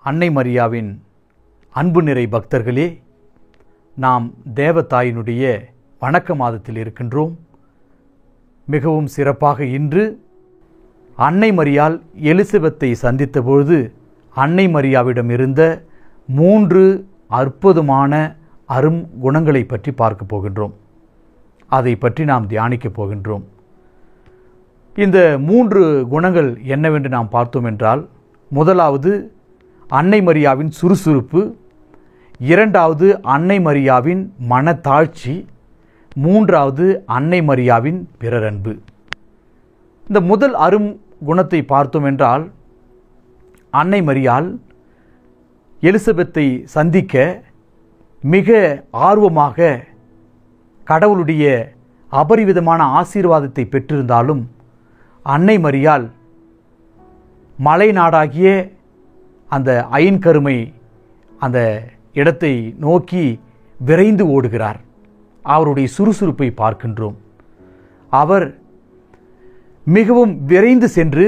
அன்னை மரியாவின் அன்பு நிறை பக்தர்களே, நாம் தேவதாயினுடைய வணக்க மாதத்தில் இருக்கின்றோம். மிகவும் சிறப்பாக இன்று அன்னை மரியாள் எலிசபெத்தை சந்தித்த பொழுது அன்னை மரியாவிடம் இருந்த 3 அற்புதமான அரும் குணங்களை பற்றி பார்க்க போகின்றோம். அதை பற்றி நாம் தியானிக்கப் போகின்றோம். இந்த 3 குணங்கள் என்னவென்று நாம் பார்த்தோம் என்றால், முதலாவது அன்னை மரியாவின் சுறுசுறுப்பு, இரண்டாவது அன்னை மரியாவின் மனத்தாழ்ச்சி, மூன்றாவது அன்னை மரியாவின் பிறரன்பு. இந்த முதல் அரும் குணத்தை பார்த்தோம் என்றால், அன்னை மரியாள் எலிசபெத்தை சந்திக்க மிக ஆர்வமாக கடவுளுடைய அபரிவிதமான ஆசீர்வாதத்தை பெற்றிருந்தாலும், அன்னை மலை நாடாகிய அந்த ஐன்கருமை அந்த இடத்தை நோக்கி விரைந்து ஓடுகிறார். அவருடைய சுறுசுறுப்பை பார்க்கின்றோம். அவர் மிகவும் விரைந்து சென்று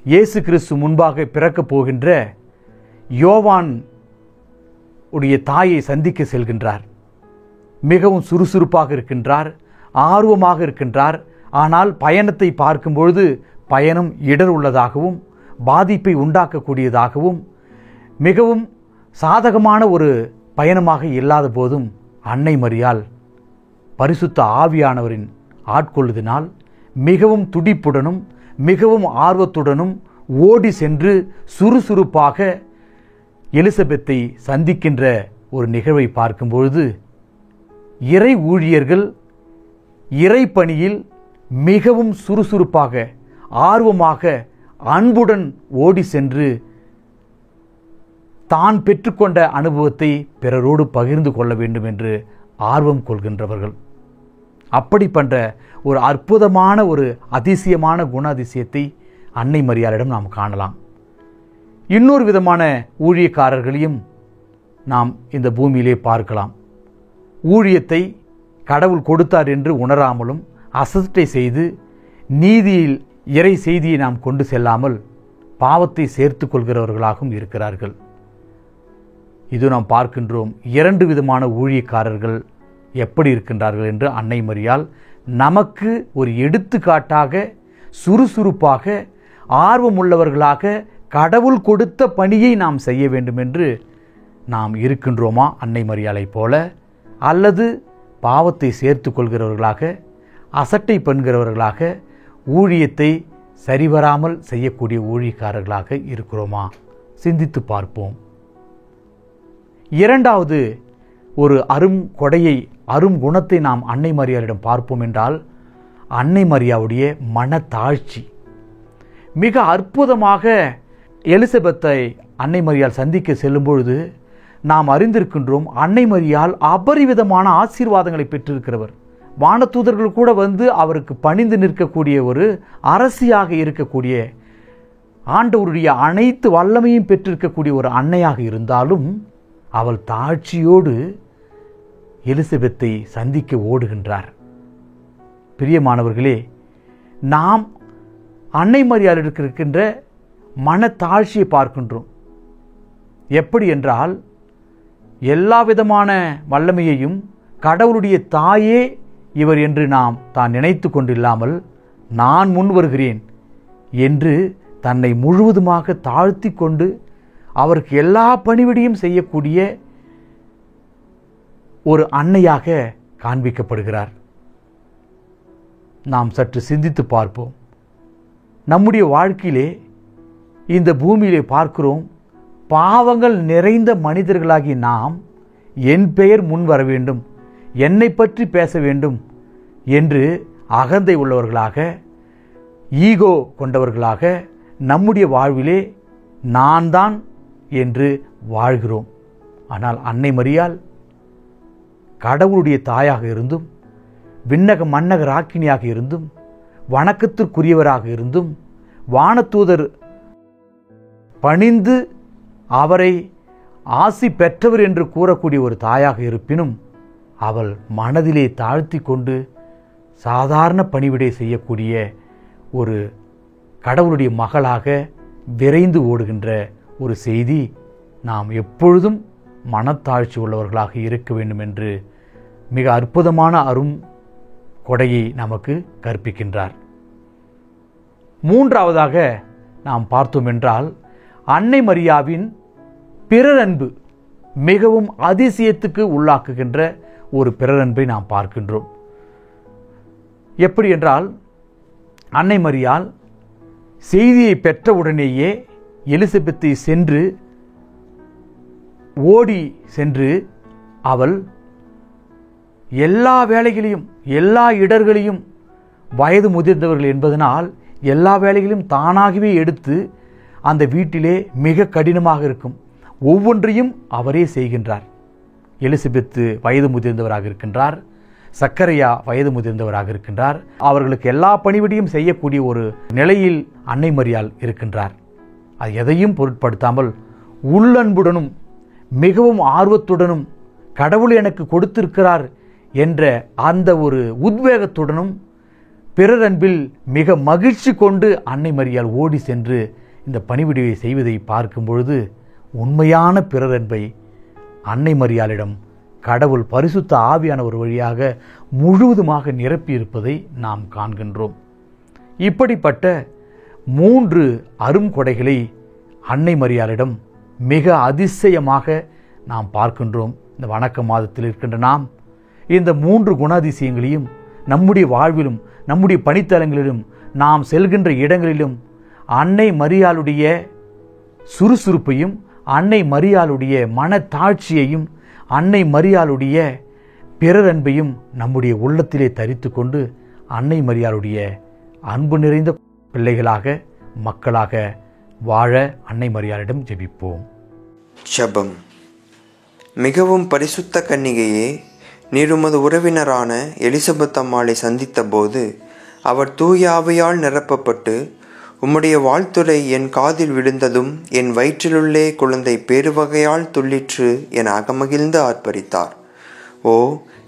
இயேசு கிறிஸ்து முன்பாக பிறக்கப் போகின்ற யோவான் உடைய தாயை சந்திக்க செல்கின்றார். மிகவும் சுறுசுறுப்பாக இருக்கின்றார், ஆர்வமாக இருக்கின்றார். ஆனால் பயணத்தை பார்க்கும்பொழுது பயணம் இடர் உள்ளதாகவும் பாதிப்பை உண்டாக்கக்கூடியதாகவும் மிகவும் சாதகமான ஒரு பயணமாக இல்லாத போதும் அன்னை மரியாள் பரிசுத்த ஆவியானவரின் ஆட்கொள்ளுதினால் மிகவும் துடிப்புடனும் மிகவும் ஆர்வத்துடனும் ஓடி சென்று சுறுசுறுப்பாக எலிசபெத்தை சந்திக்கின்ற ஒரு நிகழ்வை பார்க்கும்பொழுது, இறை ஊழியர்கள் இறை பணியில் மிகவும் சுறுசுறுப்பாக ஆர்வமாக அன்புடன் ஓடி சென்று தான் பெற்றுக்கொண்ட அனுபவத்தை பிறரோடு பகிர்ந்து கொள்ள வேண்டும் என்று ஆர்வம் கொள்கின்றவர்கள். அப்படிப்பட்ட ஒரு அற்புதமான ஒரு அதிசயமான குண அதிசயத்தை அன்னை மரியாளிடம் நாம் காணலாம். இன்னொரு விதமான ஊழியக்காரர்களையும் நாம் இந்த பூமியிலே பார்க்கலாம். ஊழியத்தை கடவுள் கொடுத்தார் என்று உணராமலும் அசட்டை செய்து நீதியில் இறை செய்தியை நாம் கொண்டு செல்லாமல் பாவத்தை சேர்த்து கொள்கிறவர்களாகவும் இருக்கிறார்கள். இது நாம் பார்க்கின்றோம். 2 விதமான ஊழியக்காரர்கள் எப்படி இருக்கின்றார்கள் என்று அன்னை மரியாள் நமக்கு ஒரு எடுத்துக்காட்டாக சுறுசுறுப்பாக ஆர்வமுள்ளவர்களாக கடவுள் கொடுத்த பணியை நாம் செய்ய வேண்டும் என்று நாம் இருக்கின்றோமா அன்னை மரியாளை போல, அல்லது பாவத்தை சேர்த்து கொள்கிறவர்களாக அசட்டை பண்ணுகிறவர்களாக ஊழியத்தை சரிவராமல் செய்யக்கூடிய ஊழியக்காரர்களாக இருக்கிறோமா? சிந்தித்து பார்ப்போம். இரண்டாவது ஒரு அரும் கொடையை அரும் குணத்தை நாம் அன்னை மரியாளிடம் பார்ப்போம் என்றால், அன்னை மரியாவுடைய மனத்தாழ்ச்சி. மிக அற்புதமாக எலிசபெத்தை அன்னை மரியாள் சந்திக்க செல்லும் பொழுது நாம் அறிந்திருக்கின்றோம், அன்னை மரியாள் அபரிவிதமான ஆசீர்வாதங்களை பெற்றிருக்கிறவர். வானதூதர்கள் கூட வந்து அவருக்கு பணிந்து நிற்கக்கூடிய ஒரு அரசியாக இருக்கக்கூடிய, ஆண்டவருடைய அனைத்து வல்லமையும் பெற்றிருக்கக்கூடிய ஒரு அன்னையாக இருந்தாலும் அவள் தாழ்ச்சியோடு எலிசபெத்தை சந்திக்க ஓடுகின்றார். பிரியமானவர்களே, நாம் அன்னை மரியாள் இருக்கின்ற மனத்தாழ்ச்சியை பார்க்கின்றோம். எப்படி என்றால், எல்லா விதமான வல்லமையையும் கடவுளுடைய தாயே இவர் என்று நாம் தான் நினைத்து கொண்டில்லாமல், நான் முன் வருகிறேன் என்று தன்னை முழுவதுமாக தாழ்த்தி கொண்டு அவருக்கு எல்லா பணிவிடையும் செய்யக்கூடிய ஒரு அன்னையாக காண்பிக்கப்படுகிறார். நாம் சற்று சிந்தித்து பார்ப்போம். நம்முடைய வாழ்க்கையிலே இந்த பூமியிலே பார்க்கிறோம், பாவங்கள் நிறைந்த மனிதர்களாகி நாம் என் பெயர் முன் வர வேண்டும், என்னை பற்றி பேச வேண்டும் என்று அகந்தை உள்ளவர்களாக, ஈகோ கொண்டவர்களாக நம்முடைய வாழ்விலே நான் தான் என்று வாழ்கிறோம். ஆனால் அன்னை மரியாள் கடவுளுடைய தாயாக இருந்தும், விண்ணக மன்னக ராக்கினியாக இருந்தும், வணக்கத்திற்குரியவராக இருந்தும், வானதூதர் பணிந்து அவரை ஆசி பெற்றவர் என்று கூறக்கூடிய ஒரு தாயாக இருப்பினும், அவள் மனதிலே தாழ்த்தி கொண்டு சாதாரண பணிவிடை செய்யக்கூடிய ஒரு கடவுளுடைய மகளாக விரைந்து ஓடுகின்ற ஒரு செய்தி, நாம் எப்பொழுதும் மனத்தாழ்ச்சி உள்ளவர்களாக இருக்க வேண்டும் என்று மிக அற்புதமான அரும் கொடையை நமக்கு கற்பிக்கின்றார். மூன்றாவதாக நாம் பார்த்தோம் என்றால், அன்னை மரியாவின் பிறரன்பு மிகவும் அதிசயத்துக்கு உள்ளாக்குகின்ற ஒரு பிறரன்பை நாம் பார்க்கின்றோம். எப்படி என்றால், அன்னை மரியாள் செய்தியை பெற்றவுடனேயே எலிசபெத்தை ஓடி சென்று அவள் எல்லா வேலைகளையும் எல்லா இடர்களையும், வயது முதிர்ந்தவர்கள் என்பதனால் எல்லா வேலைகளையும் தானாகவே எடுத்து அந்த வீட்டிலே மிக கடினமாக இருக்கும் ஒவ்வொன்றையும் அவரே செய்கின்றார். எலிசபெத்து வயது முதிர்ந்தவராக இருக்கின்றார், சக்கரையா வயது முதிர்ந்தவராக இருக்கின்றார். அவர்களுக்கு எல்லா பணிவிடையும் செய்யக்கூடிய ஒரு நிலையில் அன்னை மரியாள் இருக்கின்றார். அது எதையும் பொருட்படுத்தாமல் உள்ளன்புடனும் மிகவும் ஆர்வத்துடனும் கடவுள் எனக்கு கொடுத்திருக்கிறார் என்ற அந்த ஒரு உத்வேகத்துடனும் பிறரன்பில் மிக மகிழ்ச்சி கொண்டு அன்னை மரியாள் ஓடி சென்று இந்த பணிவிடையை செய்வதை பார்க்கும் பொழுது உண்மையான பிறரன்பை அன்னை மரியாளிடம் கடவுள் பரிசுத்த ஆவியானவர் வழியாக முழுவதுமாக நிரப்பியிருப்பதை நாம் காண்கின்றோம். இப்படிப்பட்ட 3 அருங்கொடைகளை அன்னை மரியாளிடம் மிக அதிசயமாக நாம் பார்க்கின்றோம். இந்த வணக்க மாதத்தில் இருக்கின்ற நாம் இந்த 3 குணாதிசயங்களையும் நம்முடைய வாழ்விலும் நம்முடைய பணித்தலங்களிலும் நாம் செல்கின்ற இடங்களிலும் அன்னை மரியாளுடைய சுறுசுறுப்பையும், அன்னை மரியாளுடைய மனத்தாட்சியையும், அன்னை மரியாளுடைய பிறரன்பையும் நம்முடைய உள்ளத்திலே தரித்து கொண்டு அன்னை மரியாளுடைய அன்பு நிறைந்த பிள்ளைகளாக, மக்களாக வாழ அன்னை மரியாளிடம் ஜெபிப்போம். ஜெபம். மிகவும் பரிசுத்த கன்னிகையே, நீர் உமது உறவினரான எலிசபெத் அம்மாளை சந்தித்த போது அவர் தூய ஆவியால் நிரப்பப்பட்டு உம்முடைய வாழ்த்துரை என் காதில் விழுந்ததும் என் வயிற்றிலுள்ளே குழந்தை பேருவகையால் துள்ளிற்று என அகமகிழ்ந்து ஆர்ப்பரித்தார். ஓ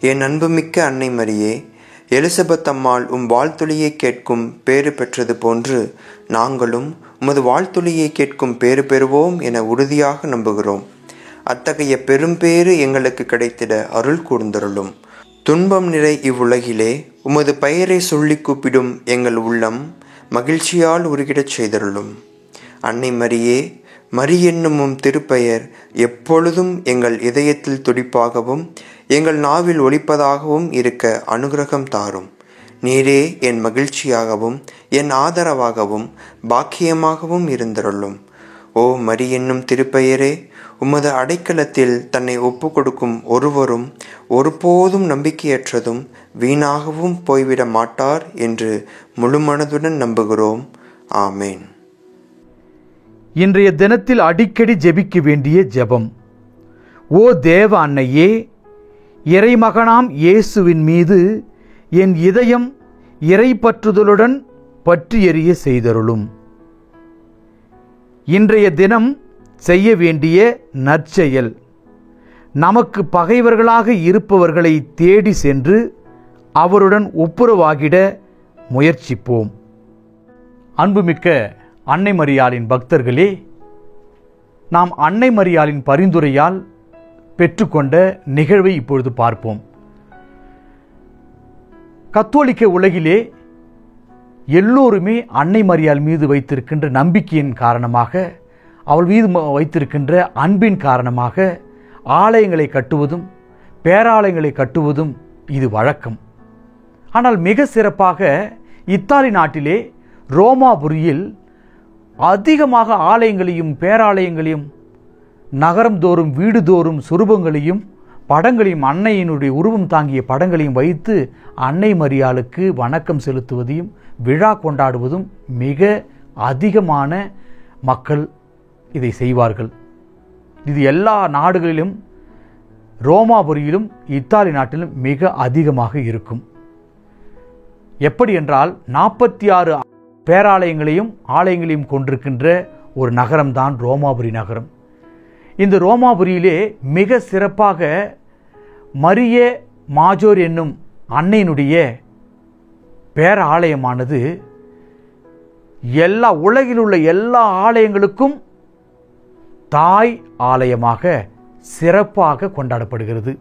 என் அன்புமிக்க அன்னை மரியே, எலிசபெத் அம்மாள் வாழ்த்துளியை கேட்கும் பேறு பெற்றது போன்று நாங்களும் உமது வாழ்த்துளியை கேட்கும் பேறு பெறுவோம் என உறுதியாக நம்புகிறோம். அத்தகைய பெரும்பேறு எங்களுக்கு கிடைத்திட அருள் கூர்ந்தருளும். துன்பம் நிறை இவ்வுலகிலே உமது பெயரை சொல்லி கூப்பிடும் எங்கள் உள்ளம் மகிழ்ச்சியால் உருகிடச் செய்தருளும். அன்னை மரியே, மரி என்னும் திருப்பெயர் எப்பொழுதும் எங்கள் இதயத்தில் துடிப்பாகவும் எங்கள் நாவில் ஒலிப்பதாகவும் இருக்க அனுகிரகம் தாரும். நீரே என் மகிழ்ச்சியாகவும் என் ஆதரவாகவும் பாக்கியமாகவும் இருந்தருளும். ஓ மரி என்னும் திருப்பெயரே, உமது அடைக்கலத்தில் தன்னை ஒப்பு கொடுக்கும் ஒருவரும் ஒருபோதும் நம்பிக்கையற்றதும் வீணாகவும் போய்விட மாட்டார் என்று முழுமனதுடன் நம்புகிறோம். ஆமேன். இன்றைய தினத்தில் அடிக்கடி ஜெபிக்க வேண்டிய ஜெபம். ஓ தேவ அன்னையே, இறைமகனாம் இயேசுவின் மீது என் இதயம் இறைப்பற்றுதலுடன் பற்றி எரிய செய்தருளும். இன்றைய தினம் செய்ய வேண்டிய நற்செயல். நமக்கு பகைவர்களாக இருப்பவர்களை தேடி சென்று அவருடன் ஒப்புரவாகிட முயற்சிப்போம். அன்புமிக்க அன்னை மரியாளின் பக்தர்களே, நாம் அன்னை மரியாளின் பரிந்துரையால் பெற்றுக்கொண்ட நிகழ்வை இப்பொழுது பார்ப்போம். கத்தோலிக்க உலகிலே எல்லோருமே அன்னை மரியாள் மீது வைத்திருக்கின்ற நம்பிக்கையின் காரணமாக, அவள் மீது வைத்திருக்கின்ற அன்பின் காரணமாக ஆலயங்களை கட்டுவதும் பேராலயங்களை கட்டுவதும் இது வழக்கம். ஆனால் மிக சிறப்பாக இத்தாலி நாட்டிலே ரோமாபுரியில் அதிகமாக ஆலயங்களையும் பேராலயங்களையும் நகரம் தோறும் வீடுதோறும் சுரூபங்களையும் படங்களையும் அன்னையினுடைய உருவம் தாங்கிய படங்களையும் வைத்து அன்னை மரியாளுக்கு வணக்கம் செலுத்துவதையும் விழா கொண்டாடுவதும் மிக அதிகமான மக்கள் இதை செய்வார்கள். இது எல்லா நாடுகளிலும் ரோமாபுரியிலும் இத்தாலி நாட்டிலும் மிக அதிகமாக இருக்கும். எப்படி என்றால் 46 பேராலயங்களையும் ஆலயங்களையும் கொண்டிருக்கின்ற ஒரு நகரம்தான் ரோமாபுரி நகரம். இந்த ரோமாபுரியிலே மிக சிறப்பாக மரிய மாஜோர் என்னும் அன்னையினுடைய பேராலயமானது எல்லா உலகில் உள்ள எல்லா ஆலயங்களுக்கும் தாய் ஆலயமாக சிறப்பாக கொண்டாடப்படுகிறது.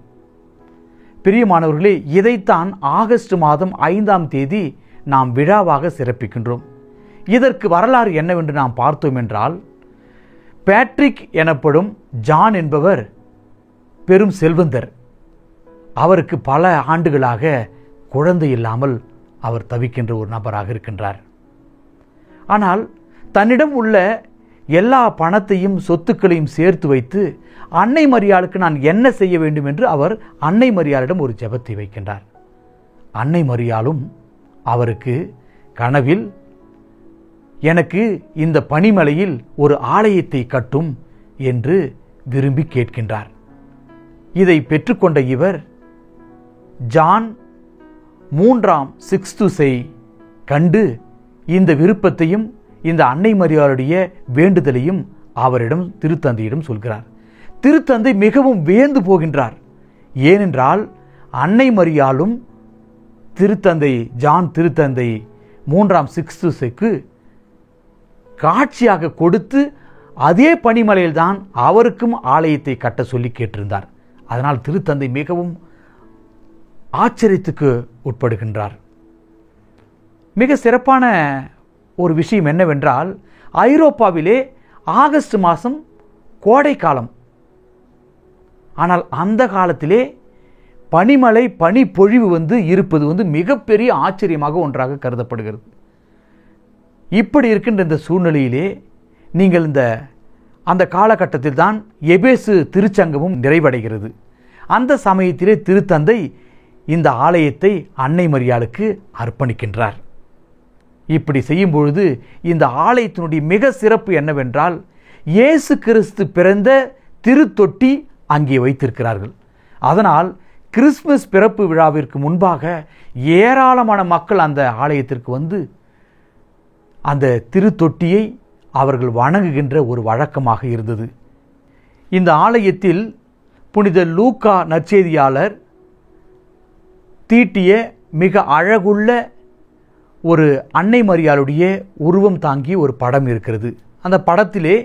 பிரியமானவர்களே, இதைத்தான் ஆகஸ்ட் மாதம் 5ஆம் தேதி நாம் விழாவாக சிறப்பிக்கின்றோம். இதற்கு வரலாறு என்னவென்று நாம் பார்த்தோம் என்றால், பேட்ரிக் எனப்படும் ஜான் என்பவர் பெரும் செல்வந்தர். அவருக்கு பல ஆண்டுகளாக குழந்தை இல்லாமல் அவர் தவிக்கின்ற ஒரு நபராக இருக்கின்றார். ஆனால் தன்னிடம் உள்ள எல்லா பணத்தையும் சொத்துக்களையும் சேர்த்து வைத்து அன்னை மரியாளுக்கு நான் என்ன செய்ய வேண்டும் என்று அவர் அன்னை மரியாளிடம் ஒரு ஜெபத்தை வைக்கின்றார். அன்னை மரியாளும் அவருக்கு கனவில், எனக்கு இந்த பனிமலையில் ஒரு ஆலயத்தை கட்டும் என்று விரும்பி கேட்கின்றார். இதை பெற்றுக்கொண்ட இவர் ஜான் 3ஆம் சிக்ஸ்துஸை கண்டு இந்த விருப்பத்தையும் இந்த அன்னை மரியாளுடைய வேண்டுதலையும் அவரிடம் திருத்தந்தையிடம் சொல்கிறார். திருத்தந்தை மிகவும் வியந்து போகின்றார். ஏனென்றால் அன்னை மரியாளும் திருத்தந்தை ஜான் திருத்தந்தை 3ஆம் சிக்ஸ்துஸுக்கு காட்சியாக கொடுத்து அதே பனிமலையில்தான் அவருக்கும் ஆலயத்தை கட்ட சொல்லி கேட்டிருந்தார். அதனால் திருத்தந்தை மிகவும் ஆச்சரியத்துக்கு உட்படுகின்றார். மிக சிறப்பான ஒரு விஷயம் என்னவென்றால், ஐரோப்பாவிலே ஆகஸ்ட் மாதம் கோடை காலம். ஆனால் அந்த காலத்திலே பனிமலை பனிப்பொழிவு இருப்பது மிகப்பெரிய ஆச்சரியமாக ஒன்றாக கருதப்படுகிறது. இப்படி இருக்கின்ற இந்த சூழ்நிலையிலே நீங்கள் அந்த காலகட்டத்தில் தான் எபேசு திருச்சங்கமும் நிறைவடைகிறது. அந்த சமயத்திலே திருத்தந்தை இந்த ஆலயத்தை அன்னை மரியாளுக்கு அர்ப்பணிக்கின்றார். இப்படி செய்யும் பொழுது இந்த ஆலயத்தினுடைய மிக சிறப்பு என்னவென்றால், இயேசு கிறிஸ்து பிறந்த திருத்தொட்டி அங்கே வைத்திருக்கிறார்கள். அதனால் கிறிஸ்துமஸ் பிறப்பு விழாவிற்கு முன்பாக ஏராளமான மக்கள் அந்த ஆலயத்திற்கு வந்து அந்த திருத்தொட்டியை அவர்கள் வணங்குகின்ற ஒரு வழக்கமாக இருந்தது. இந்த ஆலயத்தில் புனித லூக்கா நற்செய்தியாளர் தீட்டிய மிக அழகுள்ள ஒரு அன்னை மரியாளுடைய உருவம் தாங்கிய ஒரு படம் இருக்கிறது. அந்த படத்திலே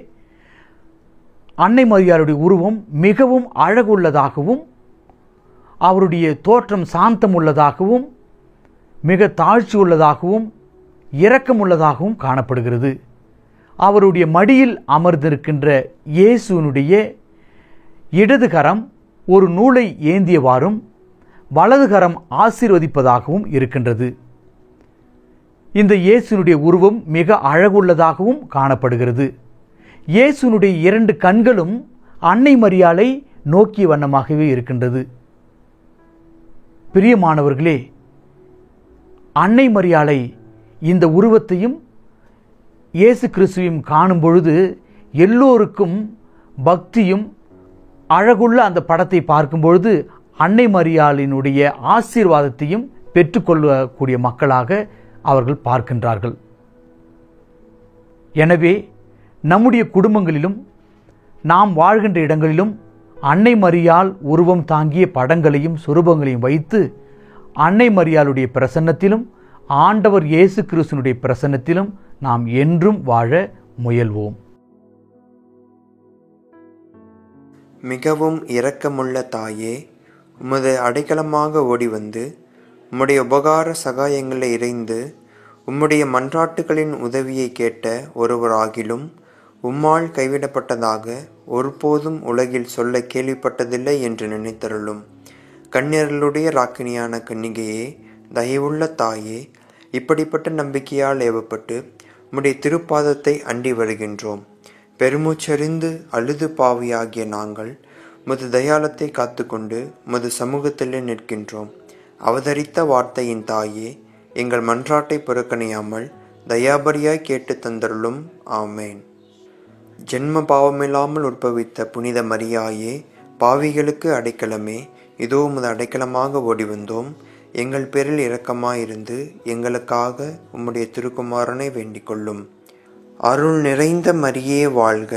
அன்னை மரியாளுடைய உருவம் மிகவும் அழகுள்ளதாகவும் அவருடைய தோற்றம் சாந்தம் உள்ளதாகவும் மிக தாழ்ச்சி உள்ளதாகவும் இரக்கமுள்ளதாகவும் காணப்படுகிறது. அவருடைய மடியில் அமர்ந்திருக்கின்ற இயேசுனுடைய இடது கரம் ஒரு நூலை ஏந்தியவாறும் வலது கரம் ஆசீர்வதிப்பதாகவும் இருக்கின்றது. இந்த இயேசுனுடைய உருவம் மிக அழகுள்ளதாகவும் காணப்படுகிறது. இயேசுனுடைய 2 கண்களும் அன்னை மரியாளை நோக்கிய வண்ணமாகவே இருக்கின்றது. பிரியமானவர்களே, அன்னை மரியாளை இந்த உருவத்தையும் இயேசு கிறிஸ்துவையும் காணும் பொழுது எல்லோருக்கும் பக்தியும் அழகுள்ள அந்த படத்தை பார்க்கும் பொழுது அன்னை மரியாளினுடைய ஆசீர்வாதத்தையும் பெற்றுக்கொள்ளக்கூடிய மக்களாக அவர்கள் பார்க்கின்றார்கள். எனவே நம்முடைய குடும்பங்களிலும் நாம் வாழ்கின்ற இடங்களிலும் அன்னை மரியாள் உருவம் தாங்கிய படங்களையும் சுரூபங்களையும் வைத்து அன்னை மரியாளுடைய பிரசன்னத்திலும் ஆண்டவர் இயேசு கிறிஸ்துவினுடைய பிரசன்னத்திலும் நாம் என்றும் வாழ முயல்வோம். மிகவும் இரக்கமுள்ள தாயே, உமது அடைக்கலமாக ஓடி வந்து உம்முடைய உபகார சகாயங்களை இறைந்து உம்முடைய மன்றாட்டுகளின் உதவியை கேட்ட ஒருவராகிலும் உம்மால் கைவிடப்பட்டதாக ஒருபோதும் உலகில் சொல்ல கேள்விப்பட்டதில்லை என்று நினைத்தருளும். கன்னியர்களுடைய ராக்கினியான கன்னிகையே, தயவுள்ள தாயே, இப்படிப்பட்ட நம்பிக்கையால் ஏவப்பட்டு உம்முடைய திருப்பாதத்தை அண்டி வருகின்றோம். பெருமூச்சறிந்து அழுது பாவியாகிய நாங்கள் உமது தயாளத்தை காத்துக்கொண்டு உமது சமூகத்திலே நிற்கின்றோம். அவதரித்த வார்த்தையின் தாயே, எங்கள் மன்றாட்டை புறக்கணியாமல் தயாபரியாய் கேட்டு தந்தருளும். ஆமேன். ஜென்ம பாவமில்லாமல் உற்பவித்த புனித மரியாயே, பாவிகளுக்கு அடைக்கலமே, இதோ உமது அடைக்கலமாக ஓடி வந்தோம். எங்கள் பேரில் இரக்கமாயிருந்து எங்களுக்காக உம்முடைய திருக்குமாரனை வேண்டிக் கொள்ளும். அருள் நிறைந்த மரியே வாழ்க,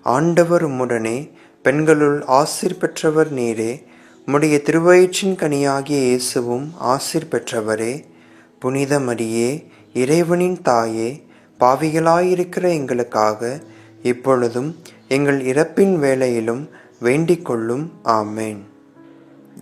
ஆண்டவர் உம்முடனே, பெண்களுள் ஆசீர் பெற்றவர் நீரே, உம்முடைய திருவயிற்றின் கனியாகிய இயேசுவும் ஆசீர் பெற்றவரே. புனித மரியே, இறைவனின் தாயே, பாவிகளாயிருக்கிற எங்களுக்காக இப்பொழுதும் எங்கள் இறப்பின் வேளையிலும் வேண்டிக் கொள்ளும். ஆமேன்.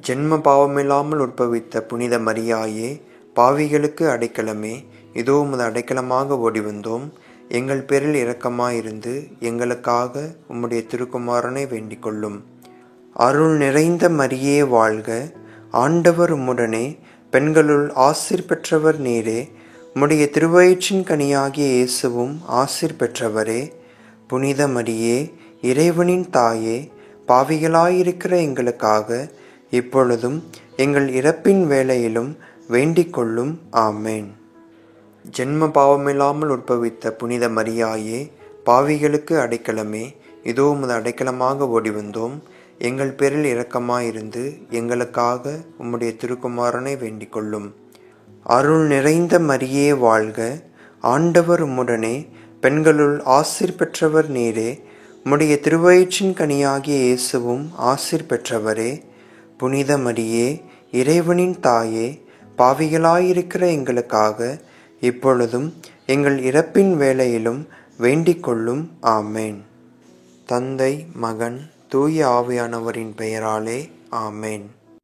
ஜென்ம பாவமில்லாமல் உற்பவித்த புனித மரியாயே, பாவிகளுக்கு அடைக்கலமே, இதோ உமது அடைக்கலமாக ஓடி வந்தோம். எங்கள் பேரில் இரக்கமாயிருந்து எங்களுக்காக உம்முடைய திருக்குமாரனை வேண்டிக் கொள்ளும். அருள் நிறைந்த மரியே வாழ்க, ஆண்டவர் உம்முடனே, பெண்களுள் ஆசீர் பெற்றவர் நீரே. உம்முடைய திருவயிற்றின் கனியாகிய இயேசுவும் ஆசீர் பெற்றவரே. புனித மரியே, இறைவனின் தாயே, பாவிகளாயிருக்கிற எங்களுக்காக இப்பொழுதும் எங்கள் இறப்பின் வேளையிலும் வேண்டிக் கொள்ளும். ஆமேன். ஜென்ம பாவமில்லாமல் உற்பவித்த புனித மரியாயே, பாவிகளுக்கு அடைக்கலமே, இதோ உமது அடைக்கலமாக ஓடி வந்தோம். எங்கள் பேரில் இரக்கமாயிருந்து எங்களுக்காக உம்முடைய திருக்குமாரனை வேண்டிக் கொள்ளும். அருள் நிறைந்த மரியே வாழ்க, ஆண்டவர் உம்முடனே, பெண்களுள் ஆசீர் பெற்றவர் நீரே. உம்முடைய திருவயிற்றின் கனியாகிய இயேசுவும் ஆசீர் பெற்றவரே. புனித மரியே, இறைவனின் தாயே, பாவிகளாயிருக்கிற எங்களுக்காக இப்பொழுதும் எங்கள் இறப்பின் வேளையிலும் வேண்டிக் கொள்ளும். ஆமேன். தந்தை, மகன், தூய ஆவியானவரின் பெயராலே. ஆமேன்.